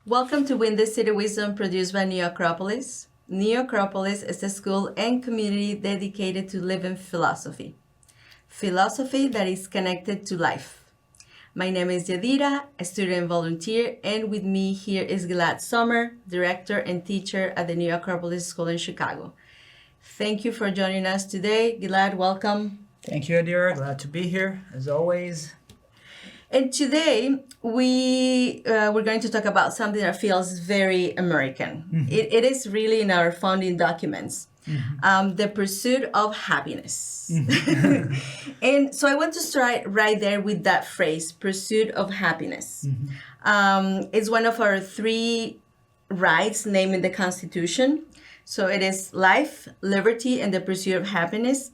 Welcome to Win the City Wisdom, produced by New Acropolis. New Acropolis is a school and community dedicated to living philosophy. Philosophy that is connected to life. My name is Yadira, a student volunteer, and with me here is Gilad Sommer, director and teacher at the New Acropolis School in Chicago. Thank you for joining us today. Gilad, welcome. Thank you, Yadira. Glad to be here, as always. And today, we're going to talk about something that feels very American. Mm-hmm. It is really in our founding documents, the pursuit of happiness. Mm-hmm. And so I want to start right there with that phrase, pursuit of happiness. Mm-hmm. It's one of our three rights named in the Constitution. So it is life, liberty, and the pursuit of happiness.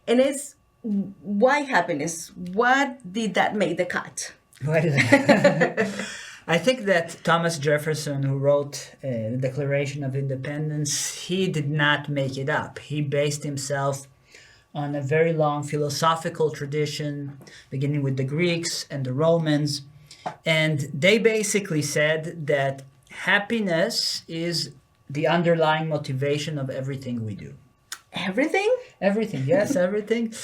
And it's why happiness? What did that make the cut? I think that Thomas Jefferson, who wrote the Declaration of Independence, he did not make it up. He based himself on a very long philosophical tradition, beginning with the Greeks and the Romans. And they basically said that happiness is the underlying motivation of everything we do. Everything? Everything, yes, everything.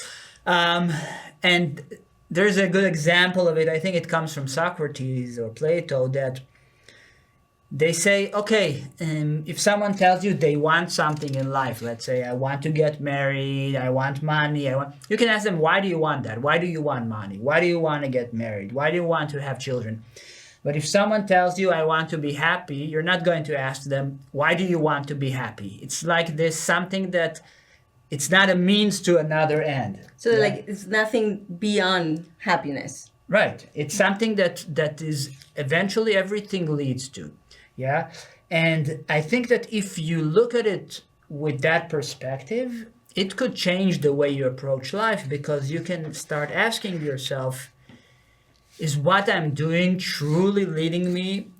And there's a good example of it. I think it comes from Socrates or Plato, that they say, okay, if someone tells you they want something in life, let's say, I want to get married, I want money, you can ask them, why do you want that? Why do you want money? Why do you want to get married? Why do you want to have children? But if someone tells you, I want to be happy, you're not going to ask them, why do you want to be happy? It's like there's something that it's not a means to another end. So like it's nothing beyond happiness. Right. It's something that is eventually everything leads to. Yeah. And I think that if you look at it with that perspective, it could change the way you approach life, because you can start asking yourself, is what I'm doing truly leading me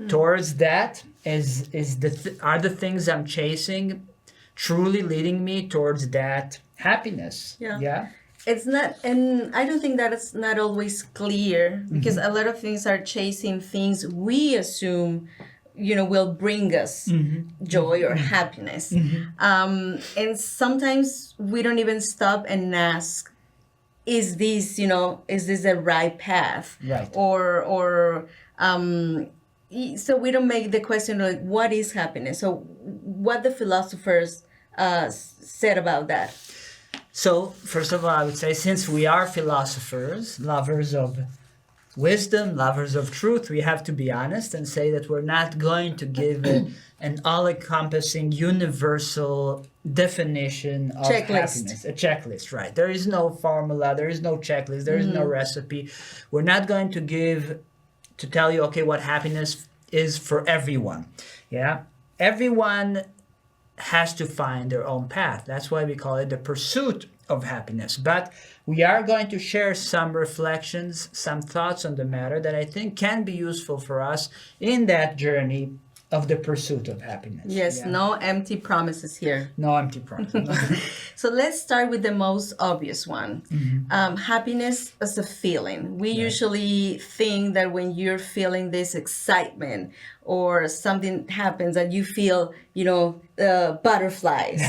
towards that? Are the things I'm chasing truly leading me towards that happiness? Yeah. It's not, and I don't think that it's not always clear, because a lot of things are chasing things we assume, will bring us joy or happiness. And sometimes we don't even stop and ask, is this the right path? Right. So we don't make the question like, what is happiness? So what the philosophers said about that? So first of all, I would say, since we are philosophers, lovers of wisdom, lovers of truth, we have to be honest and say that we're not going to give an all-encompassing, universal definition of happiness. A checklist, right. There is no formula, there is no checklist, there is no recipe. We're not going to tell you, okay, what happiness is for everyone. Yeah. Everyone has to find their own path. That's why we call it the pursuit of happiness. But we are going to share some reflections, some thoughts on the matter that I think can be useful for us in that journey of the pursuit of happiness. Yes, no empty promises here. No empty promises. So let's start with the most obvious one. Happiness as a feeling. We usually think that when you're feeling this excitement or something happens that you feel, butterflies,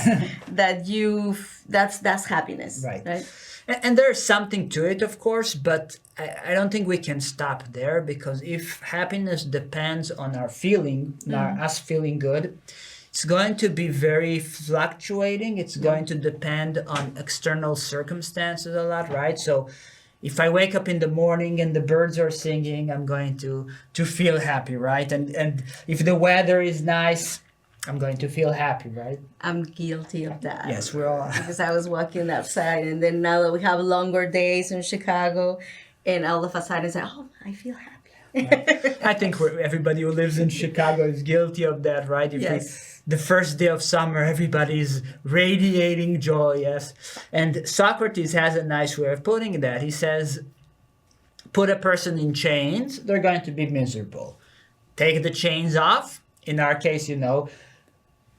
that's happiness. Right? And there's something to it, of course, but I don't think we can stop there, because if happiness depends on our feeling, us feeling good, it's going to be very fluctuating. It's going to depend on external circumstances a lot, right? So if I wake up in the morning and the birds are singing, I'm going to feel happy, right? And if the weather is nice, I'm going to feel happy, right? I'm guilty of that. Yes, we're all. Because I was walking outside, and then now that we have longer days in Chicago, and all of a sudden it's like, oh, I feel happy. Right. I think everybody who lives in Chicago is guilty of that, right? The first day of summer, everybody is radiating joy, yes? And Socrates has a nice way of putting that. He says, put a person in chains, they're going to be miserable. Take the chains off, in our case,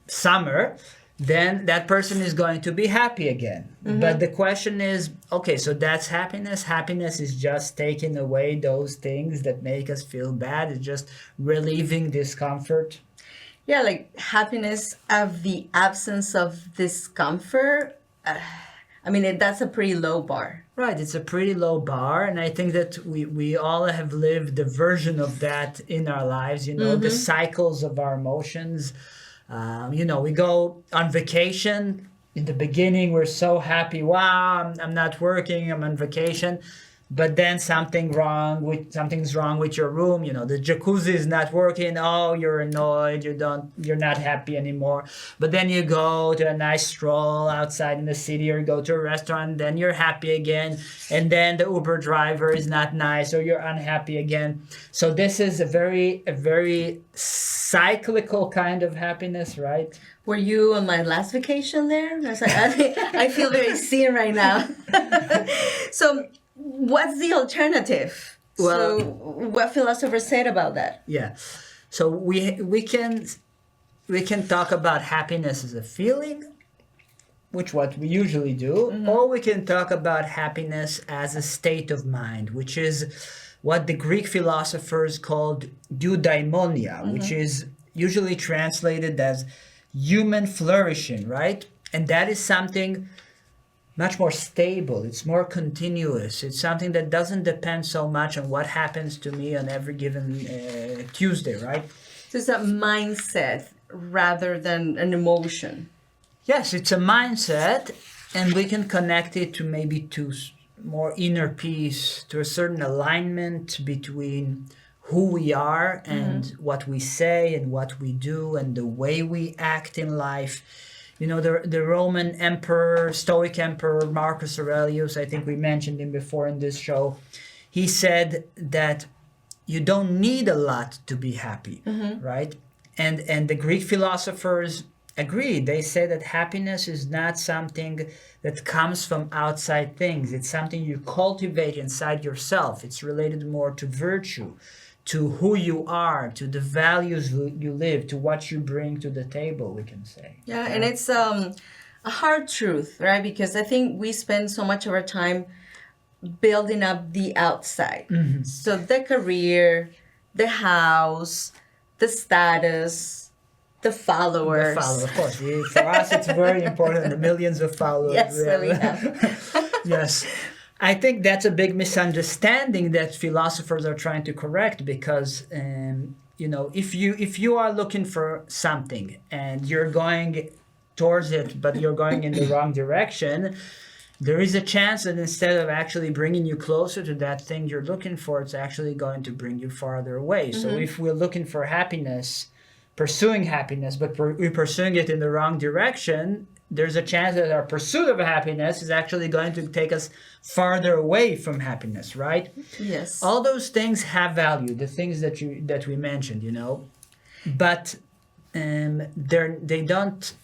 Sommer, then that person is going to be happy again. But the question is, okay, so that's happiness. Happiness is just taking away those things that make us feel bad. It's just relieving discomfort. Yeah, like happiness of the absence of discomfort. That's a pretty low bar. Right, it's a pretty low bar, and I think that we all have lived a version of that in our lives, the cycles of our emotions. We go on vacation. In the beginning, we're so happy. Wow, I'm not working, I'm on vacation. But then something's wrong with your room. The jacuzzi is not working. Oh, you're annoyed. You're not happy anymore. But then you go to a nice stroll outside in the city, or you go to a restaurant. Then you're happy again. And then the Uber driver is not nice, or you're unhappy again. So this is a very cyclical kind of happiness, right? Were you on my last vacation there? I was like, I feel very seen right now. So, what's the alternative? Well, so what philosophers said about that? Yeah. So we can talk about happiness as a feeling, which what we usually do, or we can talk about happiness as a state of mind, which is what the Greek philosophers called eudaimonia, which is usually translated as human flourishing, right? And that is something much more stable. It's more continuous. It's something that doesn't depend so much on what happens to me on every given Tuesday, right? So it's a mindset rather than an emotion. Yes, it's a mindset, and we can connect it to maybe to more inner peace, to a certain alignment between who we are and what we say and what we do and the way we act in life. The Roman emperor, Stoic emperor, Marcus Aurelius, I think we mentioned him before in this show, he said that you don't need a lot to be happy, right? And the Greek philosophers agree. They say that happiness is not something that comes from outside things. It's something you cultivate inside yourself. It's related more to virtue, to who you are, to the values you live, to what you bring to the table, we can say. Yeah, and it's a hard truth, right? Because I think we spend so much of our time building up the outside. So the career, the house, the status, the followers. The followers, of course. For us, it's very important, the millions of followers. Yes, that we have. Yes. I think that's a big misunderstanding that philosophers are trying to correct, because if you are looking for something and you're going towards it, but you're going in the wrong direction, there is a chance that instead of actually bringing you closer to that thing you're looking for, it's actually going to bring you farther away. So if we're looking for happiness, pursuing happiness, but we're pursuing it in the wrong direction, there's a chance that our pursuit of happiness is actually going to take us farther away from happiness, right? Yes. All those things have value, the things that we mentioned, but they don't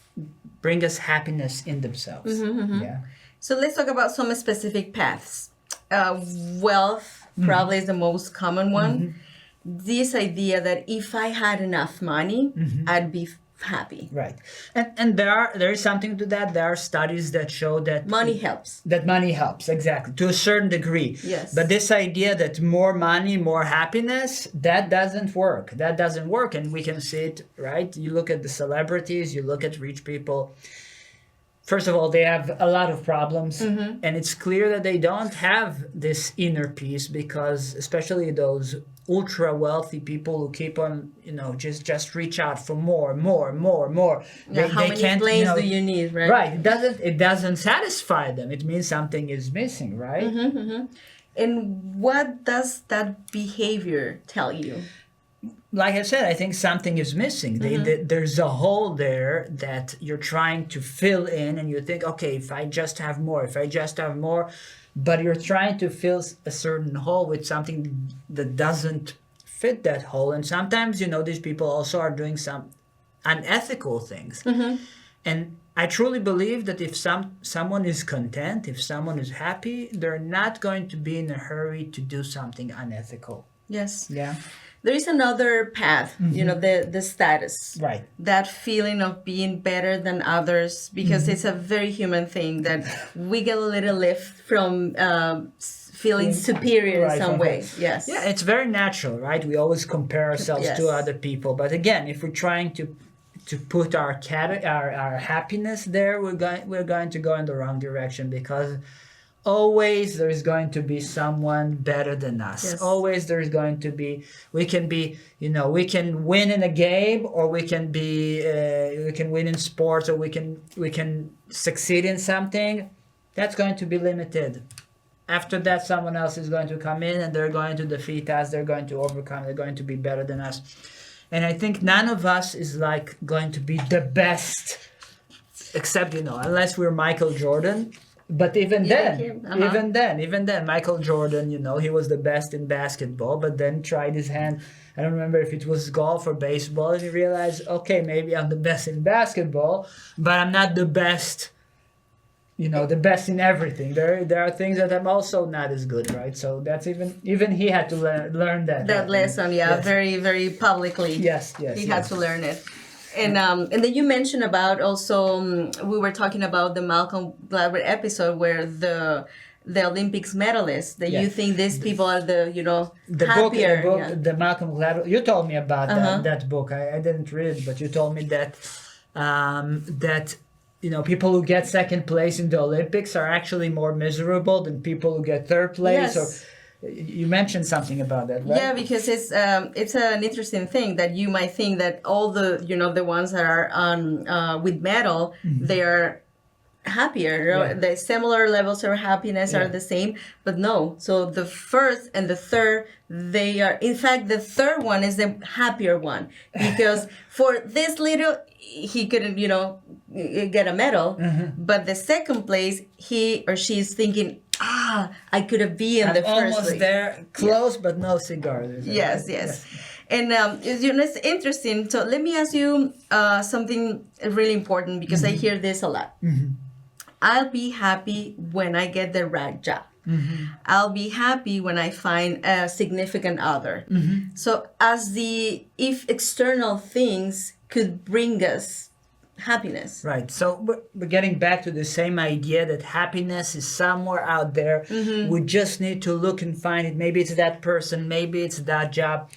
bring us happiness in themselves. Yeah. So let's talk about some specific paths. Wealth probably is the most common one. This idea that if I had enough money, I'd be happy. Right. And there is something to that. There are studies that show that money helps. That money helps, exactly, to a certain degree. Yes. But this idea that more money, more happiness, that doesn't work. That doesn't work. And we can see it, right? You look at the celebrities, you look at rich people. First of all, they have a lot of problems, and it's clear that they don't have this inner peace, because especially those ultra wealthy people who keep on, just reach out for more. Yeah, how many planes do you need, right? Right. It doesn't satisfy them. It means something is missing, right? And what does that behavior tell you? Like I said, I think something is missing. There's a hole there that you're trying to fill in, and you think, okay, if I just have more, but you're trying to fill a certain hole with something that doesn't fit that hole. And sometimes, these people also are doing some unethical things. And I truly believe that if someone is content, if someone is happy, they're not going to be in a hurry to do something unethical. Yes. Yeah. There is another path, the status. Right. That feeling of being better than others, because it's a very human thing that we get a little lift from feeling superior in some way. Yes. Yeah, it's very natural, right? We always compare ourselves to other people. But again, if we're trying to put our happiness there, we're going to go in the wrong direction, because always there's going to be someone better than us. Yes. Always there's going to be, we can win in a game, or we can win in sports, or we can succeed in something. That's going to be limited. After that, someone else is going to come in and they're going to defeat us, they're going to overcome, they're going to be better than us. And I think none of us is like going to be the best, except, unless we're Michael Jordan. But even then, Michael Jordan, he was the best in basketball, but then tried his hand. I don't remember if it was golf or baseball, and he realized, okay, maybe I'm the best in basketball, but I'm not the best, the best in everything. There are things that I'm also not as good, right? So that's even he had to learn that lesson, Yes. very, very publicly. Yes. He had to learn it. And then you mentioned about also, we were talking about the Malcolm Gladwell episode where the Olympics medalists, that you think these people are the happier. Book, the Malcolm Gladwell, you told me about that book. I didn't read it, but you told me that people who get second place in the Olympics are actually more miserable than people who get third place. Yes. You mentioned something about that, right? Yeah, because it's an interesting thing that you might think that all the the ones that are on with medal, they are happier. The similar levels of happiness are the same, but no. So the first and the third, they are. In fact, the third one is the happier one, because for this little, he couldn't get a medal, but the second place, he or she is thinking, I could have been in the first almost league. there, close, but no cigar. Yes. And it's interesting. So let me ask you something really important, because I hear this a lot. I'll be happy when I get the right job. I'll be happy when I find a significant other. So if external things could bring us happiness. Right. So we're getting back to the same idea that happiness is somewhere out there. We just need to look and find it. Maybe it's that person, maybe it's that job.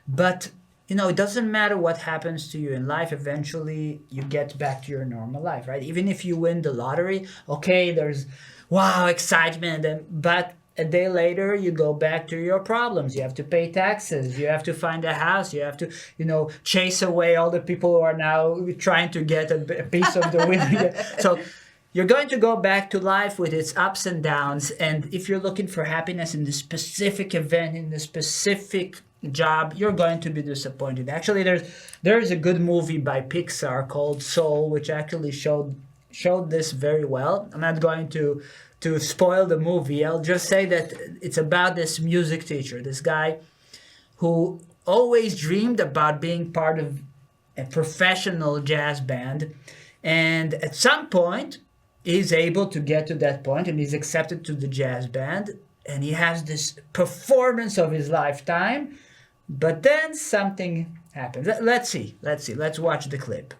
But, it doesn't matter what happens to you in life. Eventually, you get back to your normal life, right? Even if you win the lottery, okay, there's, wow, excitement. But a day later, you go back to your problems. You have to pay taxes. You have to find a house. You have to, chase away all the people who are now trying to get a piece of the winning. So you're going to go back to life with its ups and downs. And if you're looking for happiness in the specific event, in the specific job, you're going to be disappointed. Actually, there's a good movie by Pixar called Soul, which actually showed this very well. I'm not going to spoil the movie. I'll just say that it's about this music teacher, this guy who always dreamed about being part of a professional jazz band, and at some point he's able to get to that point and he's accepted to the jazz band and he has this performance of his lifetime, but then something happens. Let's see. Let's watch the clip.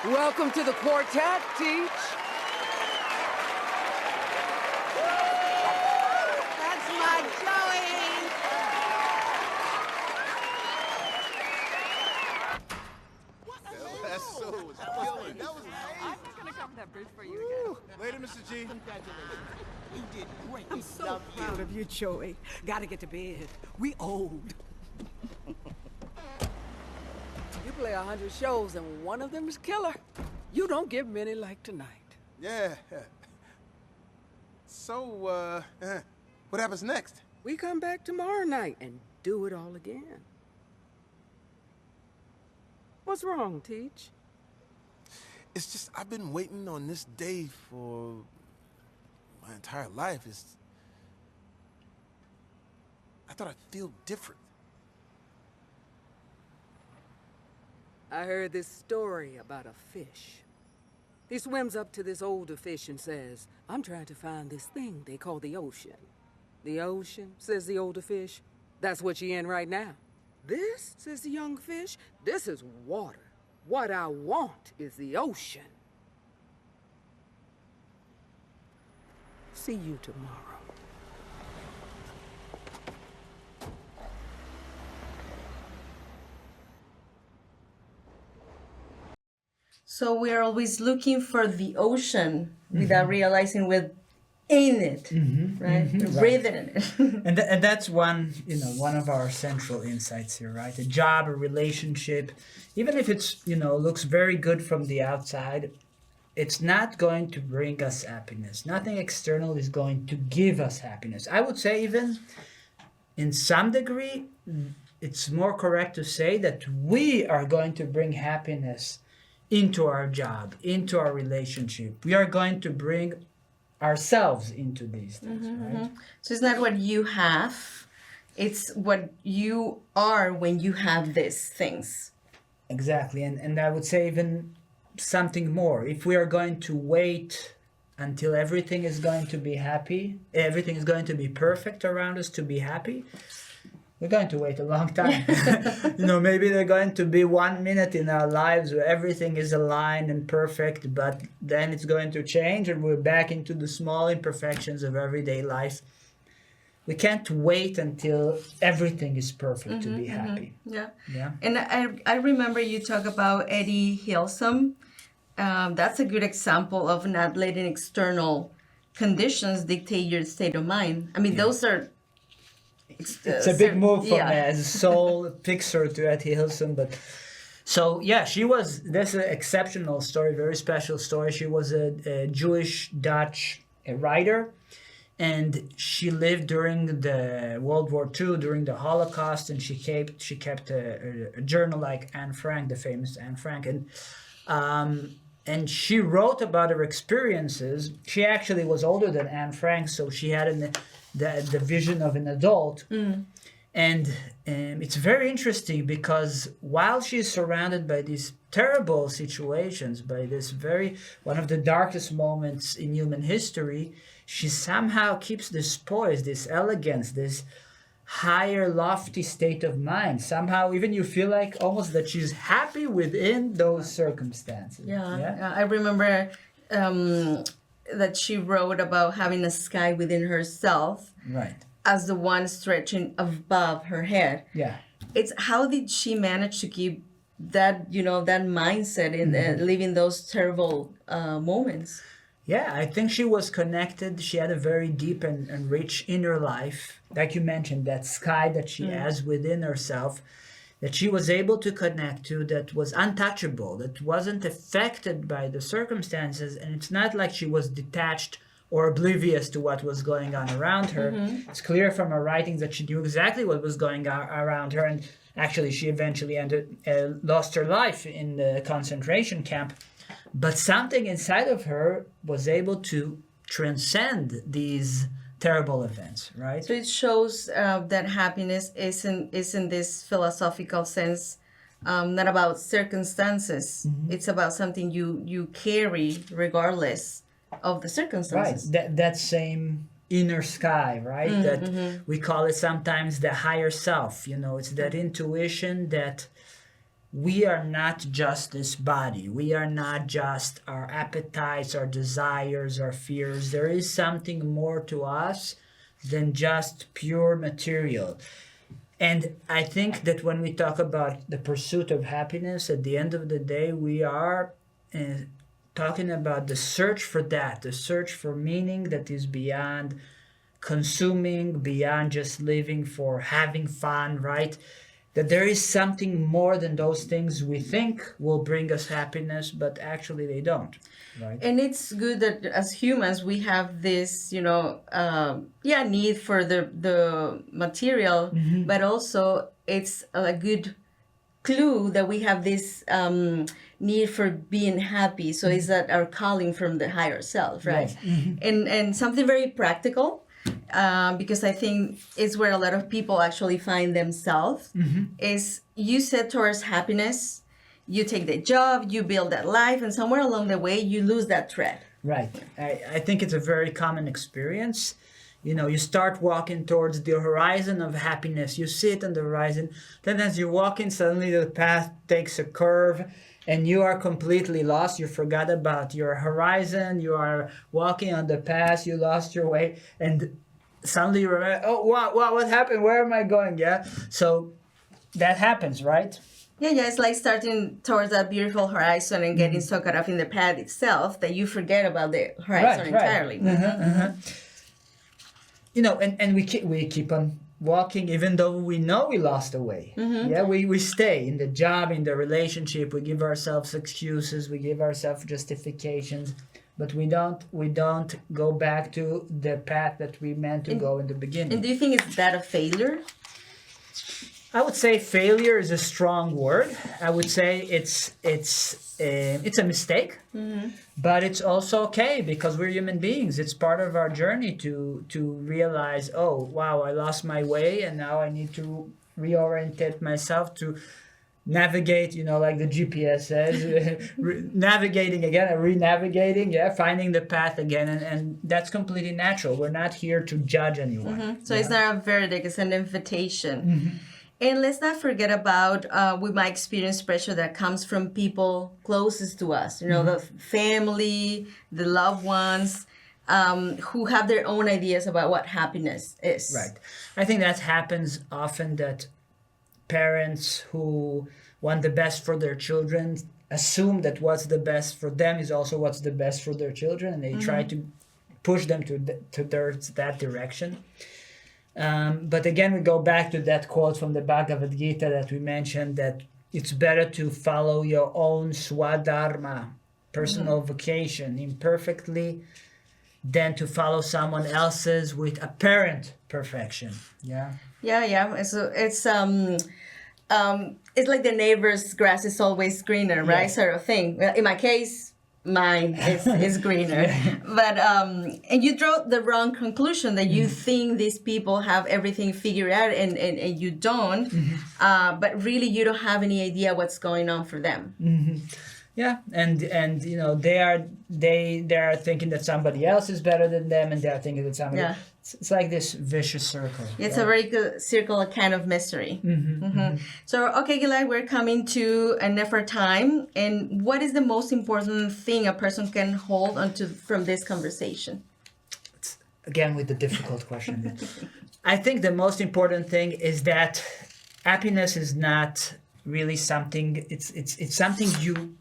Welcome to the quartet, Teach. That's my Joey. That's so killing. That was I'm just gonna cover that bridge for you again. later, Mr. G. Congratulations. You did great. I'm so proud of you, Joey. Gotta get to bed. We old. play 100 shows and one of them is killer. You don't get many like tonight. Yeah. So, what happens next? We come back tomorrow night and do it all again. What's wrong, Teach? It's just, I've been waiting on this day for my entire life. I thought I'd feel different. I heard this story about a fish. He swims up to this older fish and says, I'm trying to find this thing they call the ocean. The ocean, says the older fish. That's what you're in right now. This, says the young fish, this is water. What I want is the ocean. See you tomorrow. So we are always looking for the ocean without realizing we're in it, right? We're breathing in it. And that's one of our central insights here, right? A job, a relationship, even if it's, looks very good from the outside, it's not going to bring us happiness. Nothing external is going to give us happiness. I would say even in some degree, it's more correct to say that we are going to bring happiness into our job, into our relationship. We are going to bring ourselves into these things, right? So it's not what you have, it's what you are when you have these things. Exactly. And I would say even something more. If we are going to wait until everything is going to be happy, everything is going to be perfect around us to be happy, we're going to wait a long time. Maybe there's going to be 1 minute in our lives where everything is aligned and perfect, but then it's going to change and we're back into the small imperfections of everyday life. We can't wait until everything is perfect to be happy. Yeah. Yeah. And I remember you talk about Eddie Hilsum. That's a good example of not letting external conditions dictate your state of mind. I mean, those are... It's a big move from a soul fixer to Eddie Hilsum, but so that's an exceptional story, very special story. She was a Jewish Dutch writer, and she lived during the World War II, during the Holocaust, and she kept a journal like Anne Frank, the famous Anne Frank, and she wrote about her experiences. She actually was older than Anne Frank, so she had the vision of an adult. And it's very interesting because while she's surrounded by these terrible situations, by this one of the darkest moments in human history, she somehow keeps this poise, this elegance, this higher, lofty state of mind. Somehow even you feel like almost that she's happy within those circumstances. Yeah. I remember that she wrote about having a sky within herself, right, as the one stretching above her head. Yeah. It's how did she manage to keep that that mindset in living those terrible moments? Yeah, I think she was connected. She had a very deep and rich inner life, like you mentioned, that sky that she has within herself, that she was able to connect to, that was untouchable, that wasn't affected by the circumstances. And it's not like she was detached or oblivious to what was going on around her. It's clear from her writings that she knew exactly what was going on around her. And actually, she eventually lost her life in the concentration camp. But something inside of her was able to transcend these terrible events, right? So it shows that happiness isn't this philosophical sense, not about circumstances. It's about something you carry regardless of the circumstances. Right. That same inner sky, right? That we call it sometimes the higher self. It's that intuition that we are not just this body. We are not just our appetites, our desires, our fears. There is something more to us than just pure material. And I think that when we talk about the pursuit of happiness, at the end of the day, we are talking about the search for that, the search for meaning that is beyond consuming, beyond just living for having fun, right? that there is something more than those things we think will bring us happiness, but actually they don't, right? And it's good that as humans we have this, need for the material, but also it's a good clue that we have this need for being happy. So is that our calling from the higher self, right? Yes. And something very practical, because I think it's where a lot of people actually find themselves, is you set towards happiness, you take the job, you build that life, and somewhere along the way you lose that thread. Right. I think it's a very common experience. You start walking towards the horizon of happiness. You sit on the horizon. Then as you're walking, suddenly the path takes a curve and you are completely lost. You forgot about your horizon. You are walking on the path. You lost your way. And suddenly you remember, oh, wow, what happened? Where am I going? Yeah. So that happens, right? Yeah, it's like starting towards that beautiful horizon and getting so caught up in the path itself that you forget about the horizon entirely. And we keep on walking even though we know we lost the way. Yeah, we stay in the job, in the relationship. We give ourselves excuses. We give ourselves justifications, but we don't go back to the path that we meant to go in the beginning. And do you think it's that a failure? I would say failure is a strong word. I would say it's a mistake, but it's also okay because we're human beings. It's part of our journey to realize, oh wow, I lost my way, and now I need to reorientate myself to navigate. Like the GPS says, navigating again, re-navigating, finding the path again, and that's completely natural. We're not here to judge anyone. So it's not a verdict; it's an invitation. And let's not forget about we might experience pressure that comes from people closest to us, the family, the loved ones, who have their own ideas about what happiness is. Right. I think that happens often, that parents who want the best for their children assume that what's the best for them is also what's the best for their children, and they try to push them towards that direction. But again, we go back to that quote from the Bhagavad Gita that we mentioned, that it's better to follow your own swadharma, personal vocation, imperfectly, than to follow someone else's with apparent perfection. Yeah. Yeah. So it's like the neighbor's grass is always greener, right? Yes. Sort of thing. Well, in my case, mine is greener. But and you draw the wrong conclusion that you think these people have everything figured out and you don't, but really you don't have any idea what's going on for them. Yeah, and they are thinking that somebody else is better than them, and they are thinking that somebody. Yeah. It's like this vicious circle. It's a very good circle, a kind of mystery. So, okay, Gilad, we're coming to an end of our time. And what is the most important thing a person can hold onto from this conversation? Again, with the difficult question. I think the most important thing is that happiness is not really something. It's something you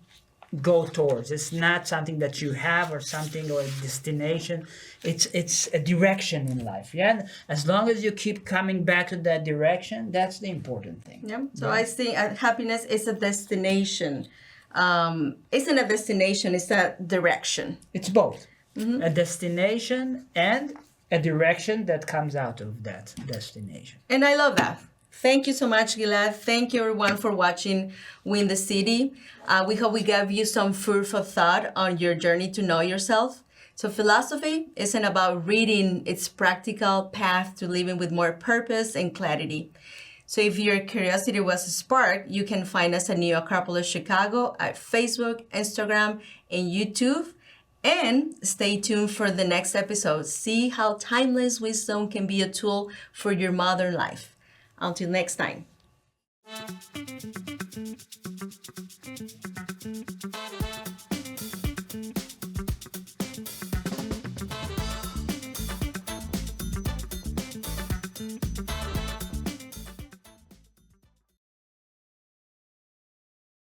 go towards. It's not something that you have or something or a destination. It's a direction in life. Yeah. As long as you keep coming back to that direction, that's the important thing. Yeah. So I think happiness is a destination. Isn't a destination, it's a direction. It's both. A destination and a direction that comes out of that destination. And I love that. Thank you so much, Gilad. Thank you, everyone, for watching Win the City. We hope we gave you some food for thought on your journey to know yourself. So philosophy isn't about reading, it's practical path to living with more purpose and clarity. So if your curiosity was sparked, you can find us at New Acropolis Chicago at Facebook, Instagram, and YouTube. And stay tuned for the next episode. See how timeless wisdom can be a tool for your modern life. Until next time.